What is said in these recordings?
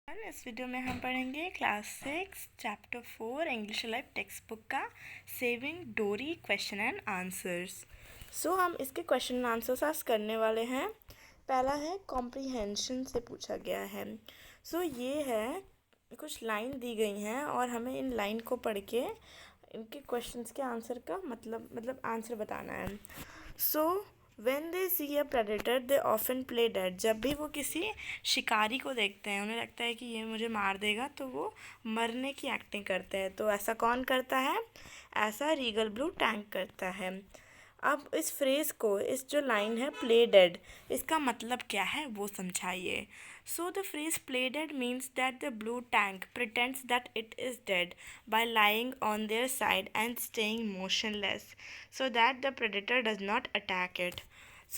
इस वीडियो में हम पढ़ेंगे class 6 chapter 4 English life text book का सेविंग डोरी क्वेश्चन एंड आंसर्स। हम इसके क्वेश्चन एंड आंसर्स आज करने वाले हैं। पहला है कॉम्प्रीहेंशन से पूछा गया है। ये है कुछ लाइन दी गई हैं और हमें इन लाइन को पढ़ के इनके क्वेश्चंस के आंसर का मतलब आंसर बताना है। When they see a predator, they often play dead. जब भी वो किसी शिकारी को देखते हैं, उन्हें लगता है कि ये मुझे मार देगा, तो वो मरने की एक्टिंग करते हैं। तो ऐसा कौन करता है? ऐसा रीगल ब्लू टैंक करता है। अब इस फ्रेज़ को, इस जो लाइन है प्ले डेड, इसका मतलब क्या है वो समझाइए। The phrase play dead means that the blue tank pretends that it is dead by lying on their side and staying motionless so that the predator does not attack it.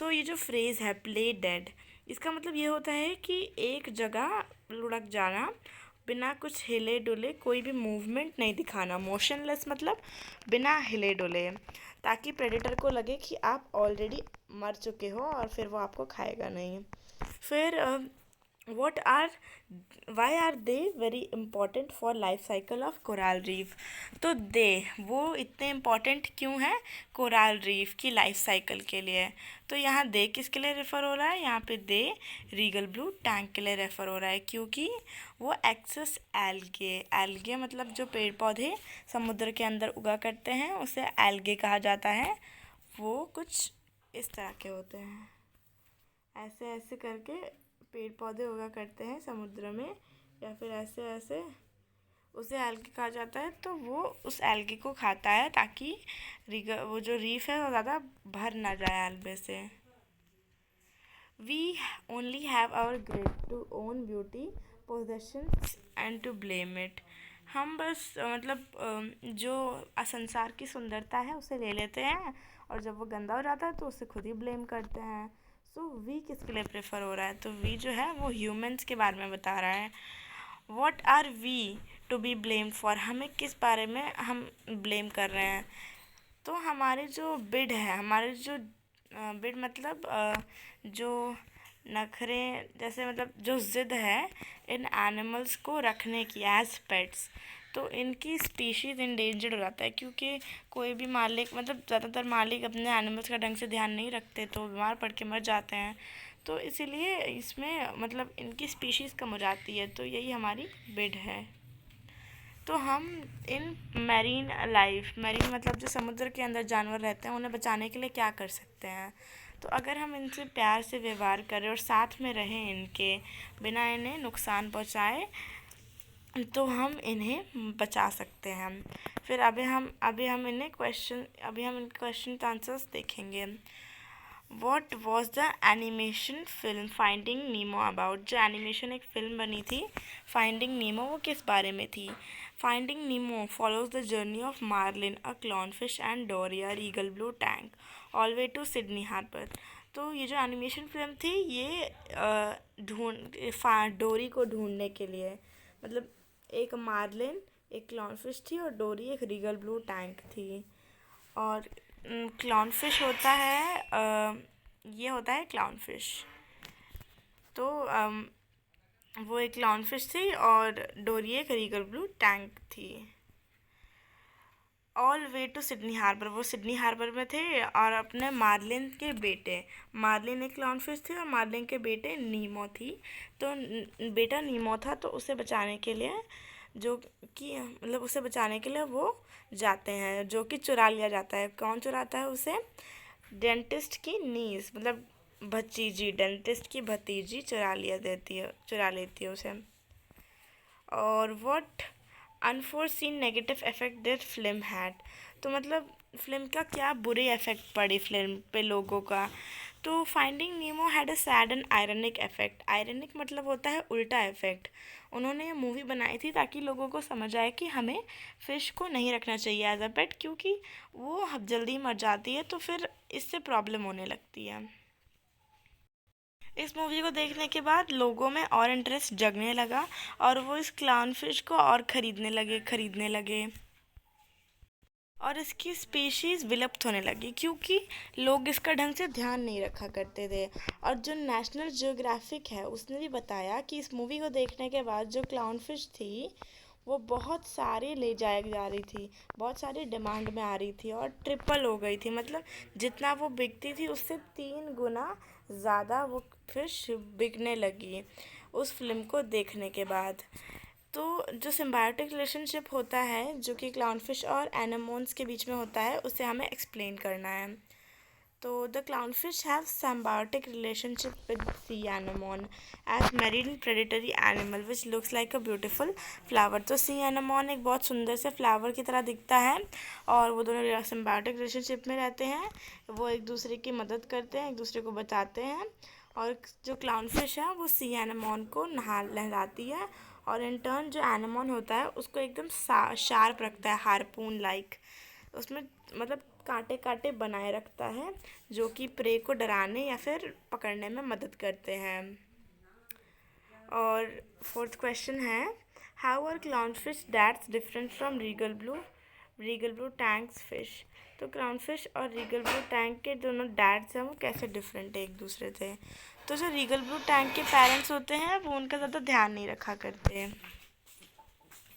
ये जो phrase है play dead, इसका मतलब ये होता है कि एक जगह लुढ़क जाना, बिना कुछ हिले डुले, कोई भी मूवमेंट नहीं दिखाना। मोशनलेस मतलब बिना हिले डुले, ताकि प्रेडेटर को लगे कि आप ऑलरेडी मर चुके हो और फिर वो आपको खाएगा नहीं। फिर why are they very important for life cycle of coral reef. तो वो इतने इम्पॉर्टेंट क्यों हैं कोरल रीफ की लाइफ साइकिल के लिए? तो यहाँ दे किसके लिए रेफ़र हो रहा है? यहाँ पे दे रीगल ब्लू टैंक के लिए रेफ़र हो रहा है, क्योंकि वो एक्सेस एल्गे मतलब जो पेड़ पौधे समुद्र के अंदर उगा करते हैं उसे एल्गे कहा जाता है। वो कुछ इस तरह के होते हैं, ऐसे ऐसे करके पेड़ पौधे उगा करते हैं समुद्र में, या फिर ऐसे ऐसे, उसे एल्गे कहा जाता है। तो वो उस एल्गे को खाता है ताकि वो जो रीफ है वो ज़्यादा भर ना जाए एल्गे से। We only have our grade to own beauty possessions and to blame it. हम बस जो संसार की सुंदरता है उसे ले लेते हैं, और जब वो गंदा हो जाता है तो उसे खुद ही ब्लेम करते हैं। वी किसके लिए प्रेफर हो रहा है? तो वी जो है वो ह्यूमंस के बारे में बता रहा है। What are we to be blame for? हमें किस बारे में हम ब्लेम कर रहे हैं? तो हमारे जो बिड है, हमारे जो बिड मतलब जो नखरे, जैसे मतलब जो ज़िद है इन एनिमल्स को रखने की एज पेट्स, तो इनकी स्पीशीज़ इंडेंजर्ड हो जाता है, क्योंकि कोई भी मालिक ज़्यादातर मालिक अपने एनिमल्स का ढंग से ध्यान नहीं रखते तो बीमार पड़ के मर जाते हैं। तो इसीलिए इसमें इनकी स्पीशीज़ कम हो जाती है। तो यही हमारी बिड है। तो हम इन मैरीन मतलब जो समुद्र के अंदर जानवर रहते हैं उन्हें बचाने के लिए क्या कर सकते हैं? तो अगर हम इनसे प्यार से व्यवहार करें और साथ में रहें इनके, बिना इन्हें नुकसान पहुंचाए, तो हम इन्हें बचा सकते हैं। फिर अभी हम इनके क्वेश्चन आंसर्स देखेंगे। What was the animation film Finding Nemo about? जो एनिमेशन एक फिल्म बनी थी फाइंडिंग नीमो, वो किस बारे में थी? Finding Nemo follows the journey of Marlin, a clownfish and Dory, a regal blue tang, all way to Sydney Harbour. तो ये जो एनिमेशन फिल्म थी ये डोरी को ढूंढने के लिए, मतलब एक मार्लिन, एक क्लॉनफिश थी और डोरी एक रीगल ब्लू टैंक थी। और क्लाउनफिश होता है, ये होता है क्लाउनफिश। तो वो एक क्लाउनफिश थी और डोरी एक रीगल ब्लू टैंक थी। All way to Sydney Harbour, वो सिडनी हार्बर में थे और अपने मार्लिन के बेटे, मार्लिन एक क्लाउनफिश थी और मार्लिन के बेटे नीमो थी। तो बेटा नीमो था, तो उसे बचाने के लिए उसे बचाने के लिए वो जाते हैं, जो कि चुरा लिया जाता है। कौन चुराता है उसे? डेंटिस्ट की नीस, मतलब भतीजी, डेंटिस्ट की भतीजी चुरा लेती है उसे। और what unforeseen negative effect this film had? तो मतलब फिल्म का क्या बुरे इफेक्ट पड़ी फिल्म पे लोगों का? तो finding Nemo had a sad and ironic effect. Ironic मतलब होता है उल्टा इफेक्ट। उन्होंने ये मूवी बनाई थी ताकि लोगों को समझ आए कि हमें फ़िश को नहीं रखना चाहिए एज अ पेट, क्योंकि वो जल्दी मर जाती है, तो फिर इससे प्रॉब्लम होने लगती है। इस मूवी को देखने के बाद लोगों में और इंटरेस्ट जगने लगा और वो इस क्लाउनफिश को और ख़रीदने लगे। और इसकी स्पीशीज़ विलुप्त होने लगी क्योंकि लोग इसका ढंग से ध्यान नहीं रखा करते थे। और जो नेशनल जियोग्राफिक है उसने भी बताया कि इस मूवी को देखने के बाद जो क्लाउन फिश थी वो बहुत सारी ले जाया जा रही थी, बहुत सारी डिमांड में आ रही थी और ट्रिपल हो गई थी। मतलब जितना वो बिकती थी उससे 3 गुना ज़्यादा वो फिश बिकने लगी उस फिल्म को देखने के बाद। तो जो सिम्बायोटिक रिलेशनशिप होता है जो कि क्लाउनफिश और एनामोन्स के बीच में होता है उसे हमें एक्सप्लेन करना है। तो the Clownfish have symbiotic relationship with sea anemone as marine predatory animal which looks like a beautiful flower। तो सी एनामोन एक बहुत सुंदर से फ्लावर की तरह दिखता है और वो दोनों symbiotic रिलेशनशिप में रहते हैं। वो एक दूसरे की मदद करते हैं, एक दूसरे को बचाते हैं। और जो क्लाउनफिश है वो सी एनामोन को नहलाती है और इन टर्न जो एनामोन होता है उसको एकदम शार्प रखता है, हार्पून लाइक। उसमें मतलब कांटे कांटे बनाए रखता है जो कि प्रे को डराने या फिर पकड़ने में मदद करते हैं। और फोर्थ क्वेश्चन है, how are clownfish dads different from regal blue tangs fish. तो क्लाउनफिश और रीगल ब्लू टैंक के दोनों डैड्स हैं वो कैसे डिफरेंट है एक दूसरे से। तो जो रीगल ब्लू टैंक के पेरेंट्स होते हैं वो उनका ज़्यादा ध्यान नहीं रखा करते हैं।